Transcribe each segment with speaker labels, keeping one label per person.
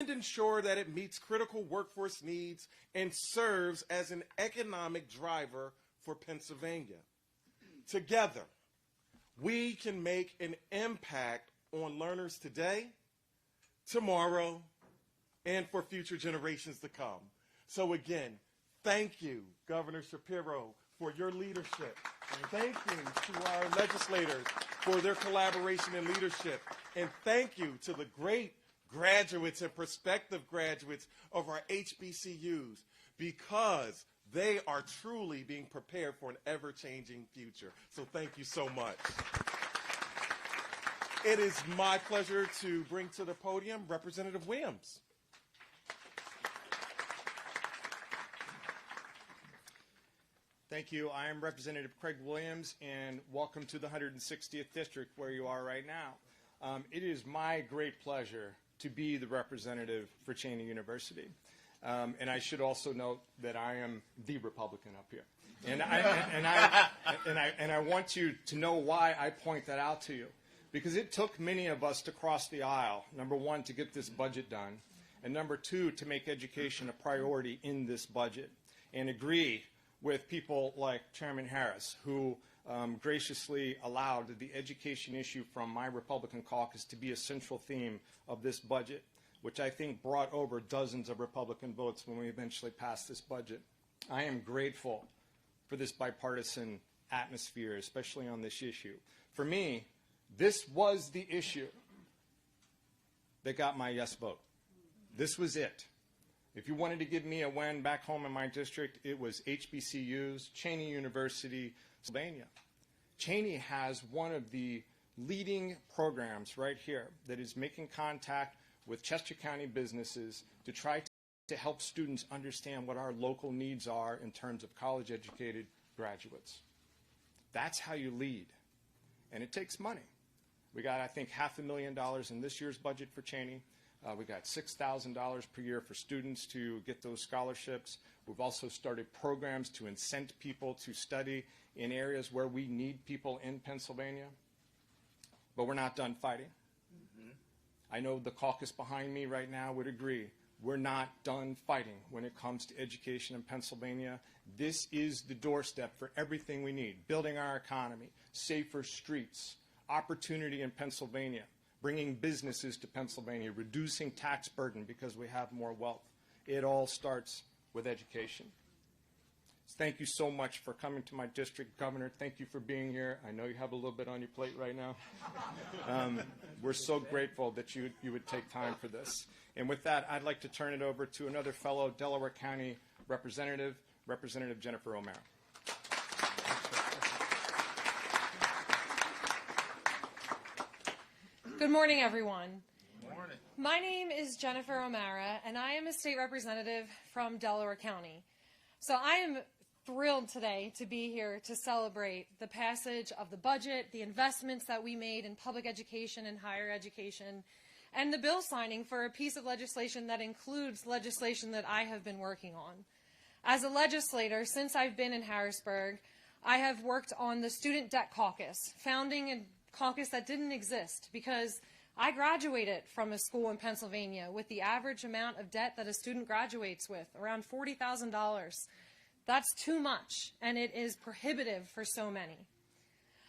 Speaker 1: and ensure that it meets critical workforce needs and serves as an economic driver for Pennsylvania. Together, we can make an impact on learners today, tomorrow, and for future generations to come. So again, thank you, Governor Shapiro, for your leadership. Thank you to our legislators for their collaboration and leadership. And thank you to the great graduates and prospective graduates of our HBCUs, because they are truly being prepared for an ever-changing future. So thank you so much. It is my pleasure to bring to the podium Representative Williams.
Speaker 2: Thank you. I am Representative Craig Williams, and welcome to the 160th District, where you are right now. It is my great pleasure to be the representative for Cheyney University. And I should also note that I am the Republican up here. And I want you to know why I point that out to you. Because it took many of us to cross the aisle, number one, to get this budget done, and number two, to make education a priority in this budget, and agree with people like Chairman Harris, who graciously allowed the education issue from my Republican caucus to be a central theme of this budget, which I think brought over dozens of Republican votes when we eventually passed this budget. I am grateful for this bipartisan atmosphere, especially on this issue. For me, this was the issue that got my yes vote. This was it. If you wanted to give me a win back home in my district, it was HBCUs, Cheyney University, Pennsylvania. Cheyney has one of the leading programs right here that is making contact with Chester County businesses to try to help students understand what our local needs are in terms of college-educated graduates. That's how you lead, and it takes money. We got, I think, $500,000 in this year's budget for Cheyney. We got $6,000 per year for students to get those scholarships. We've also started programs to incent people to study in areas where we need people in Pennsylvania. But we're not done fighting. I know the caucus behind me right now would agree. We're not done fighting when it comes to education in Pennsylvania. This is the doorstep for everything we need: building our economy, safer streets, opportunity in Pennsylvania, bringing businesses to Pennsylvania, reducing tax burden because we have more wealth. It all starts with education. Thank you so much for coming to my district, Governor. Thank you for being here. I know you have a little bit on your plate right now. We're so grateful that you would take time for this. And with that, I'd like to turn it over to another fellow Delaware County representative, Representative Jennifer O'Mara.
Speaker 3: Good morning, everyone. Good morning. My name is Jennifer O'Mara, and I am a state representative from Delaware County. So I am thrilled today to be here to celebrate the passage of the budget, the investments that we made in public education and higher education, and the bill signing for a piece of legislation that includes legislation that I have been working on. As a legislator, since I've been in Harrisburg, I have worked on the Student Debt Caucus, founding a caucus that didn't exist because I graduated from a school in Pennsylvania with the average amount of debt that a student graduates with, around $40,000. That's too much, and it is prohibitive for so many.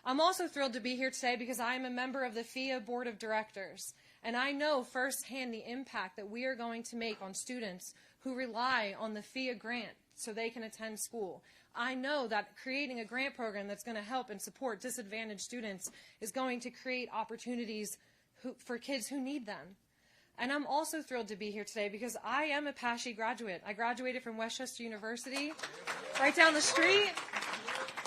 Speaker 3: I'm also thrilled to be here today because I am a member of the FIA Board of Directors, and I know firsthand the impact that we are going to make on students who rely on the FIA grant so they can attend school. I know that creating a grant program that's going to help and support disadvantaged students is going to create opportunities for kids who need them. And I'm also thrilled to be here today because I am a PASHE graduate. I graduated from Westchester University, right down the street.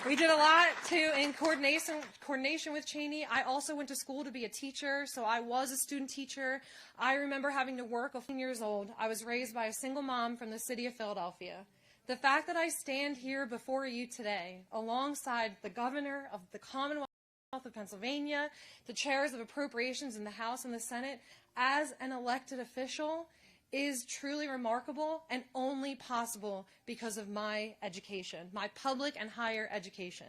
Speaker 3: We did a lot in coordination with Cheyney. I also went to school to be a teacher, so I was a student teacher. I remember having to work at 15 years old. I was raised by a single mom from the city of Philadelphia. The fact that I stand here before you today, alongside the governor of the Commonwealth of Pennsylvania, the chairs of appropriations in the House and the Senate, as an elected official, is truly remarkable and only possible because of my education, my public and higher education.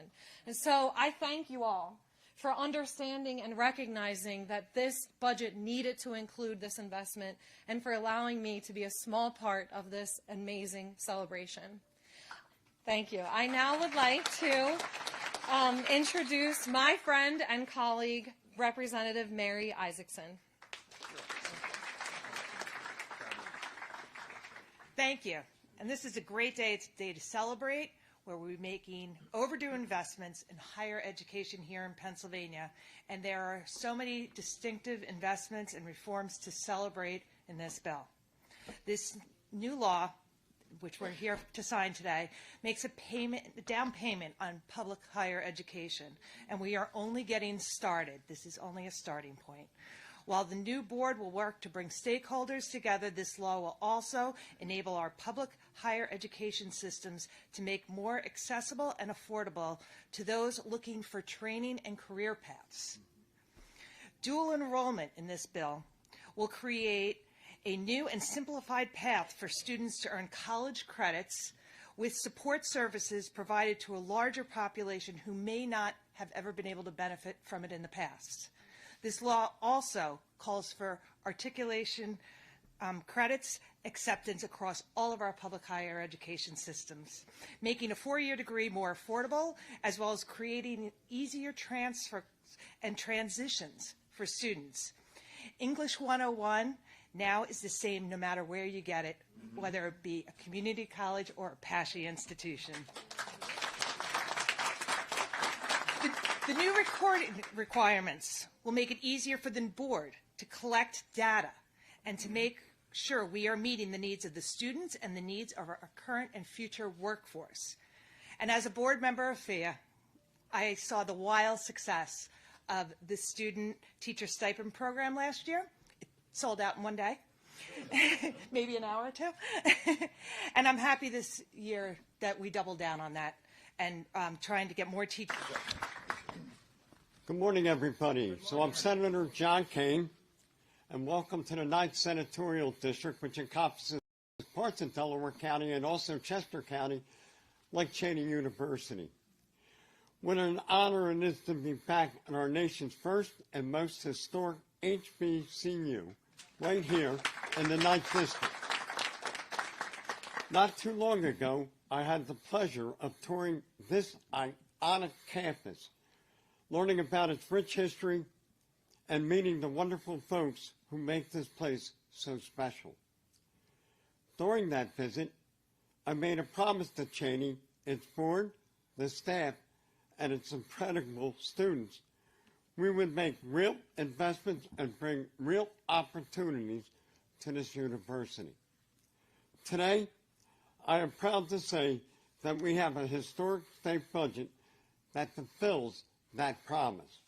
Speaker 3: And so I thank you all for understanding and recognizing that this budget needed to include this investment, and for allowing me to be a small part of this amazing celebration. Thank you. I now would like to introduce my friend and colleague, Representative Mary Isaacson.
Speaker 4: Thank you. And this is a great day. It's a day to celebrate, where we're making overdue investments in higher education here in Pennsylvania. And there are so many distinctive investments and reforms to celebrate in this bill. This new law, which we're here to sign today, makes a down payment on public higher education. And we are only getting started. This is only a starting point. While the new board will work to bring stakeholders together, this law will also enable our public higher education systems to make more accessible and affordable to those looking for training and career paths. Dual enrollment in this bill will create a new and simplified path for students to earn college credits with support services provided to a larger population who may not have ever been able to benefit from it in the past. This law also calls for articulation credits acceptance across all of our public higher education systems, making a four-year degree more affordable, as well as creating easier transfers and transitions for students. English 101 now is the same no matter where you get it, whether it be a community college or a PASHE institution. The new recording requirements will make it easier for the board to collect data and to make sure we are meeting the needs of the students and the needs of our current and future workforce. And as a board member of FIA, I saw the wild success of the student teacher stipend program last year. It sold out in one day, maybe an hour or two. And I'm happy this year that we doubled down on that and trying to get more teachers.
Speaker 5: Good morning, everybody. So I'm Senator John Kane, and welcome to the 9th Senatorial District, which encompasses parts of Delaware County and also Chester County, like Cheyney University. What an honor it is to be back in our nation's first and most historic HBCU, right here in the 9th District. Not too long ago, I had the pleasure of touring this iconic campus, learning about its rich history, and meeting the wonderful folks who make this place so special. During that visit, I made a promise to Cheyney, its board, the staff, and its incredible students. We would make real investments and bring real opportunities to this university. Today, I am proud to say that we have a historic state budget that fulfills that promise.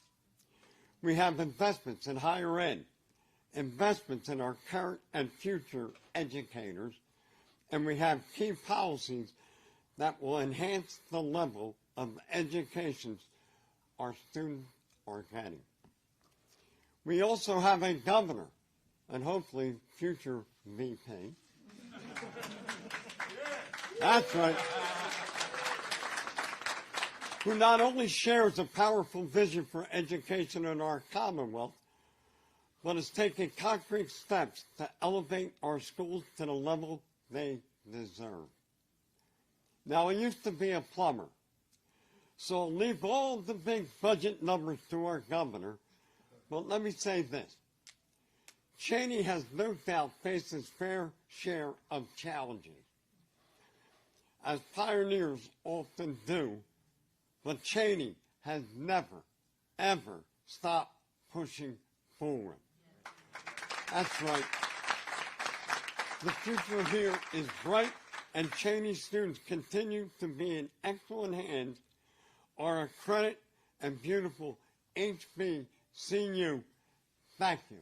Speaker 5: We have investments in higher ed, investments in our current and future educators, and we have key policies that will enhance the level of education our students are getting. We also have a governor, and hopefully future VP. That's right. Who not only shares a powerful vision for education in our Commonwealth, but is taking concrete steps to elevate our schools to the level they deserve. Now, I used to be a plumber, so I'll leave all the big budget numbers to our governor, but let me say this. Cheyney has no doubt faced his fair share of challenges, as pioneers often do. But Cheyney has never, ever stopped pushing forward. That's right. The future here is bright, and Cheyney students continue to be in excellent hands. Our accredited and beautiful HBCU. Thank you.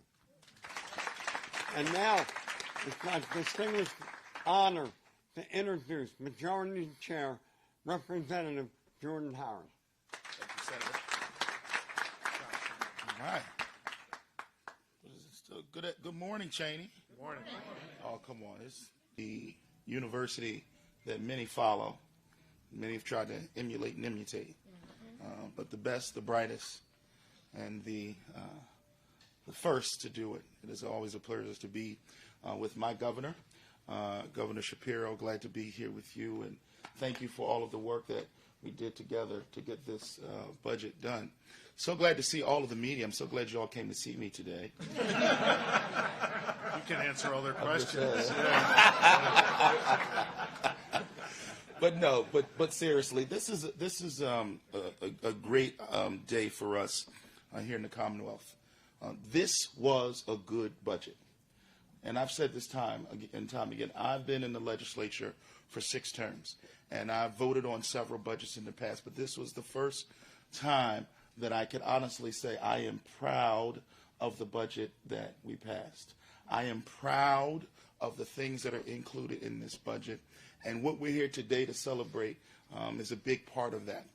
Speaker 5: And now, it's my distinguished honor to introduce Majority Chair Representative Jordan Harris.
Speaker 6: Thank you, Senator. All right. Still good morning, Cheyney. Good morning. Oh, come on. It's the university that many follow. Many have tried to emulate and imitate. But the best, the brightest, and the first to do it. It is always a pleasure to be with my governor, Governor Shapiro. Glad to be here with you, and thank you for all of the work that we did together to get this budget done. So glad to see all of the media. I'm so glad you all came to see me today.
Speaker 7: You can answer all their questions.
Speaker 6: But seriously, this is a great day for us here in the Commonwealth. This was a good budget, and I've said this time and time again. I've been in the legislature for 6 terms, and I've voted on several budgets in the past. But this was the first time that I could honestly say I am proud of the budget that we passed. I am proud of the things that are included in this budget. And what we're here today to celebrate is a big part of that.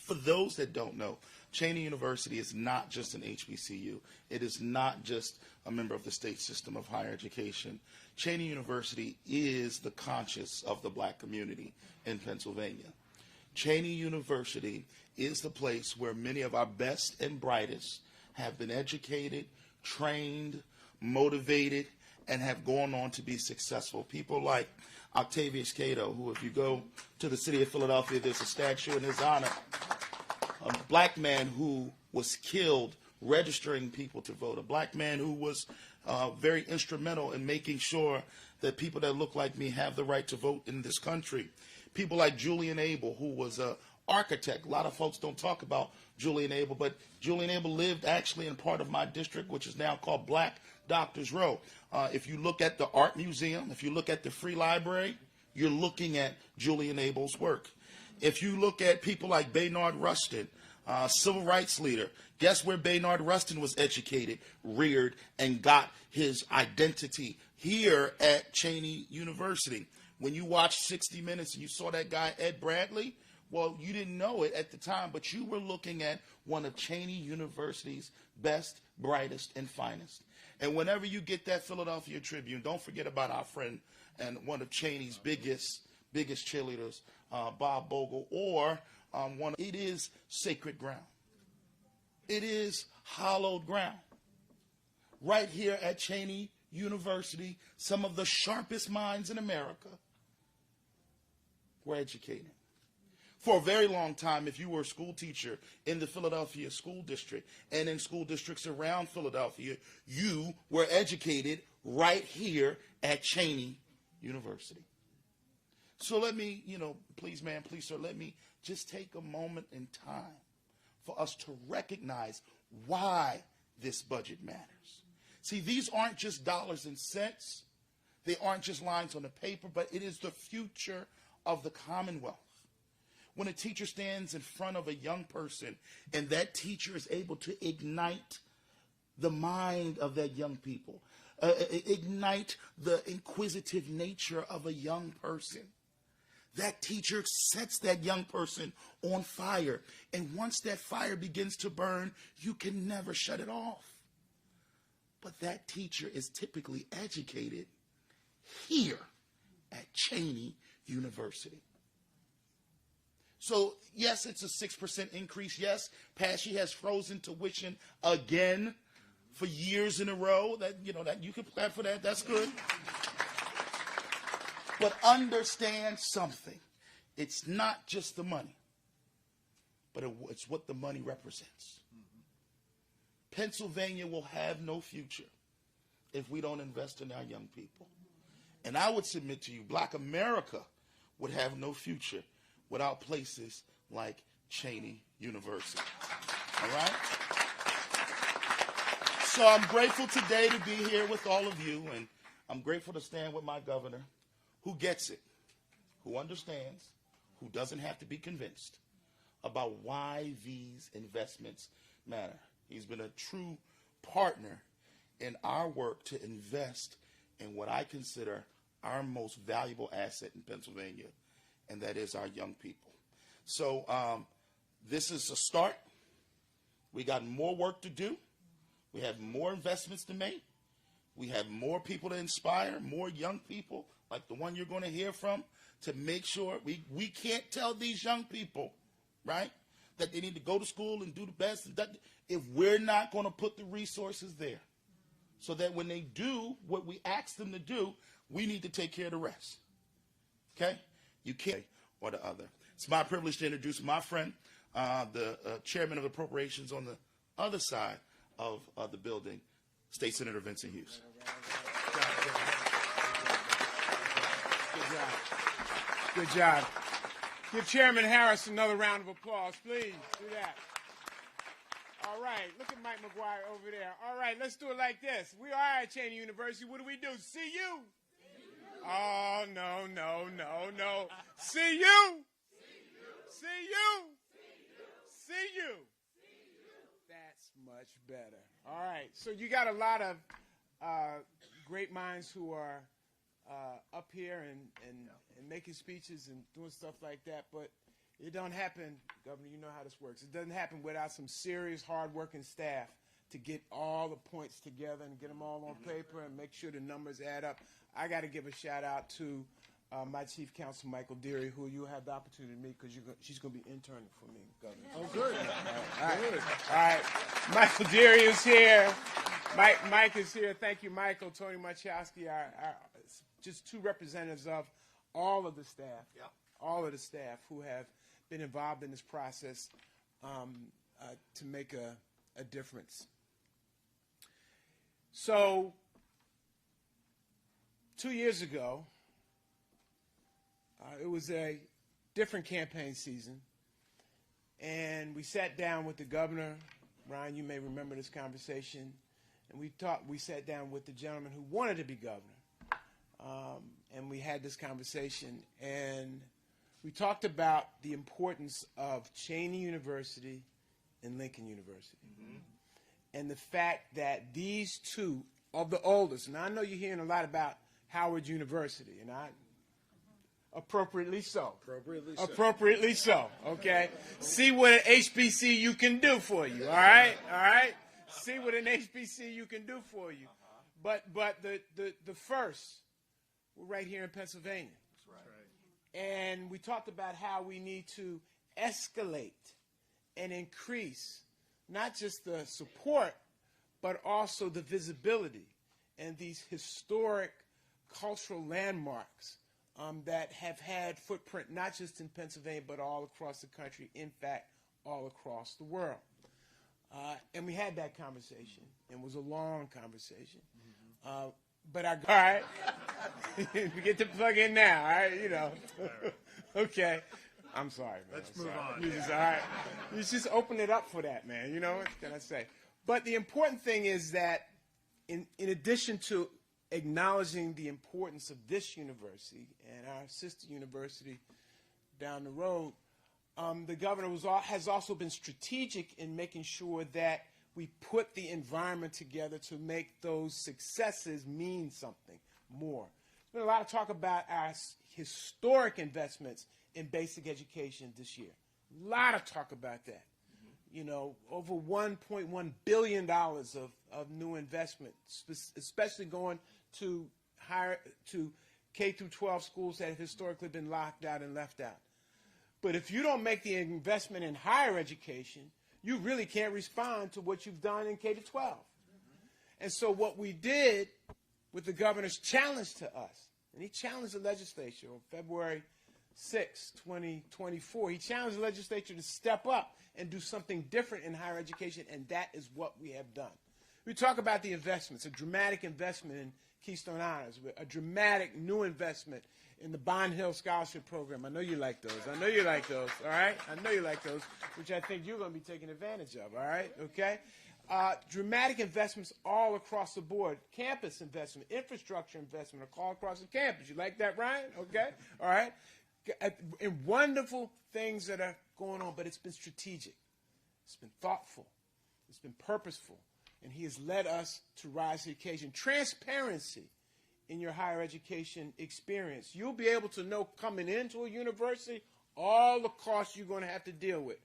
Speaker 6: For those that don't know, Cheyney University is not just an HBCU. It is not just a member of the state system of higher education. Cheyney University is the conscience of the black community in Pennsylvania. Cheyney University is the place where many of our best and brightest have been educated, trained, motivated, and have gone on to be successful. People like Octavius Cato, who, if you go to the city of Philadelphia, there's a statue in his honor. A black man who was killed registering people to vote. A black man who was very instrumental in making sure that people that look like me have the right to vote in this country. People like Julian Abel, who was an architect. A lot of folks don't talk about Julian Abel, but Julian Abel lived actually in part of my district, which is now called Black Doctors Row. If you look at the art museum, if you look at the free library, you're looking at Julian Abel's work. If you look at people like Baynard Rustin, civil rights leader, guess where Baynard Rustin was educated, reared, and got his identity? Here at Cheyney University. When you watched 60 Minutes and you saw that guy, Ed Bradley, well, you didn't know it at the time, but you were looking at one of Cheyney University's best, brightest, and finest. And whenever you get that Philadelphia Tribune, don't forget about our friend and one of Cheyney's biggest cheerleaders, Bob Bogle, or it is sacred ground. It is hallowed ground. Right here at Cheyney University, some of the sharpest minds in America were educated. For a very long time, if you were a school teacher in the Philadelphia school district and in school districts around Philadelphia, you were educated right here at Cheyney University. So let me, please, ma'am, please, sir, let me just take a moment in time for us to recognize why this budget matters. See, these aren't just dollars and cents. They aren't just lines on the paper, but it is the future of the Commonwealth. When a teacher stands in front of a young person and that teacher is able to ignite the mind of that young people, ignite the inquisitive nature of a young person, that teacher sets that young person on fire. And once that fire begins to burn, you can never shut it off. But that teacher is typically educated here at Cheyney University. So, yes, it's a 6% increase. Yes, PASHE has frozen tuition again for years in a row. That you can clap for that. That's good. But understand something. It's not just the money, but it's what the money represents. Pennsylvania will have no future if we don't invest in our young people. And I would submit to you, Black America would have no future without places like Cheyney University. All right? So I'm grateful today to be here with all of you, and I'm grateful to stand with my governor, who gets it, who understands, who doesn't have to be convinced about why these investments matter. He's been a true partner in our work to invest in what I consider our most valuable asset in Pennsylvania, and that is our young people. So this is a start. We got more work to do. We have more investments to make. We have more people to inspire, more young people like the one you're going to hear from, to make sure we can't tell these young people, right, that they need to go to school and do the best. If we're not going to put the resources there so that when they do what we ask them to do, we need to take care of the rest. Okay? You can't or the other. It's my privilege to introduce my friend, the chairman of appropriations on the other side of the building, State Senator Vincent Hughes.
Speaker 8: Good job. Give Chairman Harris another round of applause, please. Do that. All right, look at Mike McGuire over there. All right, let's do it like this. We are at Cheyney University. What do? See you? Oh, no. See you? See you? That's much better. All right, so you got a lot of great minds who are up here and making speeches and doing stuff like that, but it don't happen, Governor, you know how this works. It doesn't happen without some serious, hard-working staff to get all the points together and get them all on paper and make sure the numbers add up. I got to give a shout-out to my Chief Counsel, Michael Deary, who you have the opportunity to meet because she's going to be interning for me, Governor.
Speaker 7: Oh, good.
Speaker 8: All right. Michael Deary is here. Mike is here. Thank you, Michael. Tony Machowski, just two representatives of all of the staff, who have been involved in this process to make a difference. So 2 years ago, it was a different campaign season, and we sat down with the governor. Ryan, you may remember this conversation, and we sat down with the gentleman who wanted to be governor, and we had this conversation, and we talked about the importance of Cheyney University and Lincoln University, and the fact that these two of the oldest, and I know you're hearing a lot about Howard University, and appropriately so. Okay. See what an HBCU can do for you. All right. See what an HBCU can do for you. But the first, we're right here in Pennsylvania. That's right. And we talked about how we need to escalate and increase not just the support, but also the visibility and these historic cultural landmarks that have had footprint not just in Pennsylvania, but all across the country, in fact, all across the world. And we had that conversation. It was a long conversation. But all right, we get to plug in now, all right, Okay. I'm sorry, man.
Speaker 7: Let's move on.
Speaker 8: All right. You just open it up for that, man. You know, what can I say? But the important thing is that in addition to acknowledging the importance of this university and our sister university down the road, the governor has also been strategic in making sure that we put the environment together to make those successes mean something more. There's been a lot of talk about our historic investments in basic education this year. A lot of talk about that. Over $1.1 billion of new investment, especially going to K through 12 schools that have historically been locked out and left out. But if you don't make the investment in higher education, you really can't respond to what you've done in K to 12. And so what we did with the governor's challenge to us, and he challenged the legislature on February 6, 2024, he challenged the legislature to step up and do something different in higher education, and that is what we have done. We talk about the investments, a dramatic investment in Keystone Honors, a dramatic new investment in the Bond Hill Scholarship Program. I know you like those. All right? I know you like those, which I think you're going to be taking advantage of, all right? Okay? Dramatic investments all across the board. Campus investment, infrastructure investment all across the campus. You like that, Ryan? Okay? All right? And wonderful things that are going on, but it's been strategic. It's been thoughtful. It's been purposeful. And he has led us to rise to the occasion. Transparency in your higher education experience. You'll be able to know coming into a university all the costs you're going to have to deal with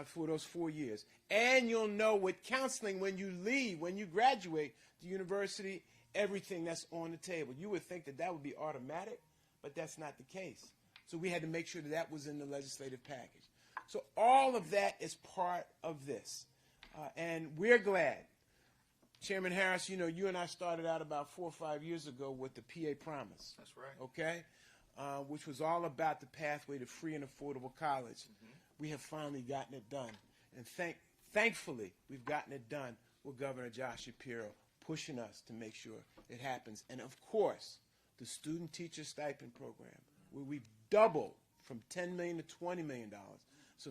Speaker 8: for those 4 years. And you'll know with counseling when you leave, when you graduate the university, everything that's on the table. You would think that would be automatic, but that's not the case. So we had to make sure that was in the legislative package. So all of that is part of this. And we're glad. Chairman Harris, you know, you and I started out about 4 or 5 years ago with the PA Promise.
Speaker 6: That's right.
Speaker 8: Okay? Which was all about the pathway to free and affordable college. We have finally gotten it done. And thankfully, we've gotten it done with Governor Josh Shapiro pushing us to make sure it happens. And of course, the Student Teacher Stipend Program, where we've doubled from $10 million to $20 million. So